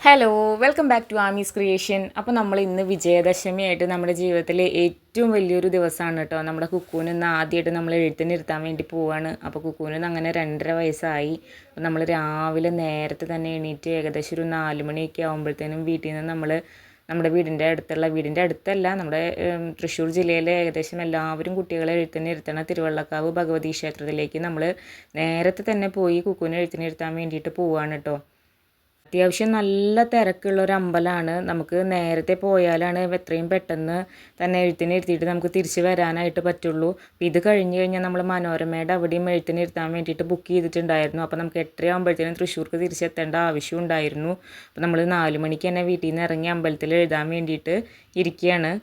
Hello, welcome back to Amee's creation. അപ്പോൾ നമ്മൾ ഇന്ന് വിജയദശമിയായിട്ട് നമ്മുടെ ജീവിതത്തിലെ ഏറ്റവും വലിയൊരു ദിവസമാണ് കേട്ടോ. നമ്മുടെ കുക്കൂന് ഇന്ന് ആദ്യമായിട്ട് നമ്മൾ എഴുത്തിനിരുത്താൻ വേണ്ടി പോവാണ്. അപ്പോൾ കുക്കൂന് അങ്ങനെ 2.5 വയസ്സായി. അപ്പോൾ നമ്മൾ രാവിലെ നേരത്തെ തന്നെ എണീറ്റ് ഏകദേശം ഒരു 4 മണിയൊക്കെ ആകുമ്പോഴത്തേനും വീട്ടിൽ നിന്ന് നമ്മുടെ വീടിൻ്റെ അടുത്തല്ല, നമ്മുടെ തൃശ്ശൂർ ജില്ലയിലെ ഏകദേശം എല്ലാവരും കുട്ടികളെ എഴുത്തിനിരുത്തണ തിരുവള്ളക്കാവ് ഭഗവതി ക്ഷേത്രത്തിലേക്ക് നമ്മൾ നേരത്തെ തന്നെ പോയി കുക്കൂനെ എഴുത്തിനിരുത്താൻ വേണ്ടിയിട്ട് പോവുകയാണ് കേട്ടോ. അത്യാവശ്യം നല്ല തിരക്കുള്ള ഒരു അമ്പലമാണ്. നമുക്ക് നേരത്തെ പോയാലാണ് എത്രയും പെട്ടെന്ന് തന്നെ എഴുത്തിനിരുത്തിയിട്ട് നമുക്ക് തിരിച്ച് വരാനായിട്ട് പറ്റുള്ളൂ. അപ്പോൾ ഇത് കഴിഞ്ഞ് കഴിഞ്ഞാൽ നമ്മൾ മനോരമയുടെ അവിടെയും എഴുത്തിനിരുത്താൻ വേണ്ടിയിട്ട് ബുക്ക് ചെയ്തിട്ടുണ്ടായിരുന്നു. അപ്പോൾ നമുക്ക് 8:30 ആകുമ്പോഴത്തേനും തൃശ്ശൂർക്ക് തിരിച്ചെത്തേണ്ട ആവശ്യം ഉണ്ടായിരുന്നു. അപ്പോൾ നമ്മൾ 4 മണിക്ക് തന്നെ വീട്ടിൽ നിന്ന് ഇറങ്ങി അമ്പലത്തിൽ എഴുതാൻ വേണ്ടിയിട്ട് ഇരിക്കുകയാണ്.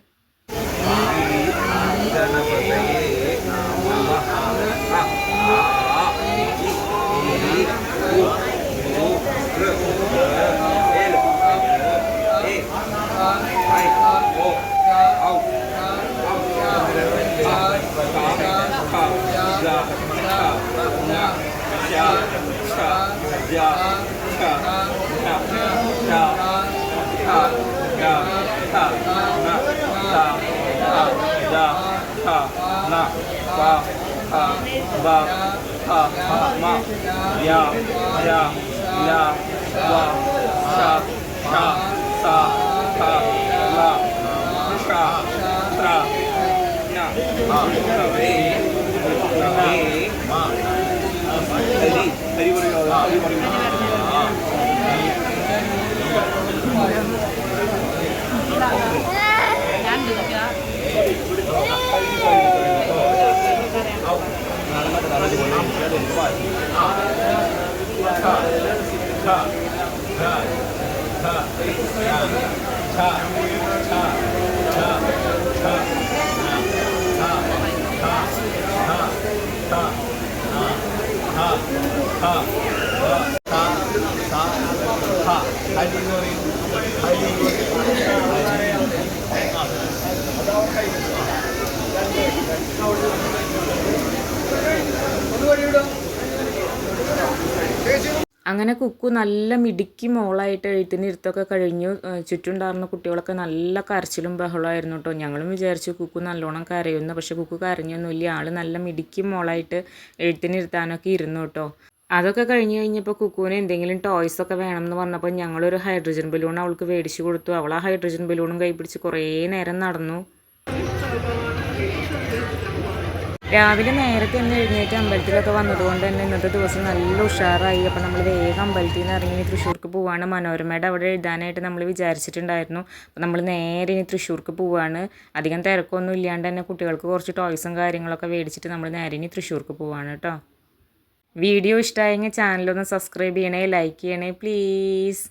അങ്ങനെ കുക്കു നല്ല മിടുക്കി മോളായിട്ട് എഴുത്തിനിരുത്തൊക്കെ കഴിഞ്ഞു. ചുറ്റുണ്ടായിരുന്ന കുട്ടികളൊക്കെ നല്ല കരച്ചിലും ബഹളമായിരുന്നു കേട്ടോ. ഞങ്ങളും വിചാരിച്ചു കുക്കു നല്ലോണം കരയുന്നു, പക്ഷെ കുക്കു കരഞ്ഞൊന്നുമില്ല. ആൾ നല്ല മിടുക്കി മോളായിട്ട് എഴുത്തിനിരുത്താനൊക്കെ ഇരുന്നു കേട്ടോ. അതൊക്കെ കഴിഞ്ഞപ്പോൾ കുക്കുവിന് എന്തെങ്കിലും ടോയ്സൊക്കെ വേണമെന്ന് പറഞ്ഞപ്പോൾ ഞങ്ങളൊരു ഹൈഡ്രജൻ ബലൂൺ അവൾക്ക് മേടിച്ച് കൊടുത്തു. അവൾ ആ ഹൈഡ്രജൻ ബലൂണും കൈ പിടിച്ച് കുറേ നേരം നടന്നു. രാവിലെ നേരത്തെ തന്നെ എഴുന്നേറ്റ് അമ്പലത്തിലൊക്കെ വന്നതുകൊണ്ട് തന്നെ ഇന്നത്തെ ദിവസം നല്ല ഉഷാറായി. അപ്പോൾ നമ്മൾ വേഗം അമ്പലത്തിൽ നിന്ന് ഇറങ്ങി തൃശ്ശൂർക്ക് പോവുകയാണ്. മനോരമയുടെ അവിടെ എഴുതാനായിട്ട് നമ്മൾ വിചാരിച്ചിട്ടുണ്ടായിരുന്നു. അപ്പോൾ നമ്മൾ നേരെ ഇനി തൃശ്ശൂർക്ക് പോവുകയാണ്. അധികം തിരക്കൊന്നും ഇല്ലാണ്ട് തന്നെ കുട്ടികൾക്ക് കുറച്ച് ടോയ്സും കാര്യങ്ങളൊക്കെ മേടിച്ചിട്ട് നമ്മൾ നേരെ ഇനി തൃശ്ശൂർക്ക് പോവുകയാണ് കേട്ടോ. വീഡിയോ ഇഷ്ടമായെങ്കിൽ ചാനലൊന്ന് സബ്സ്ക്രൈബ് ചെയ്യണേ, ലൈക്ക് ചെയ്യണേ പ്ലീസ്.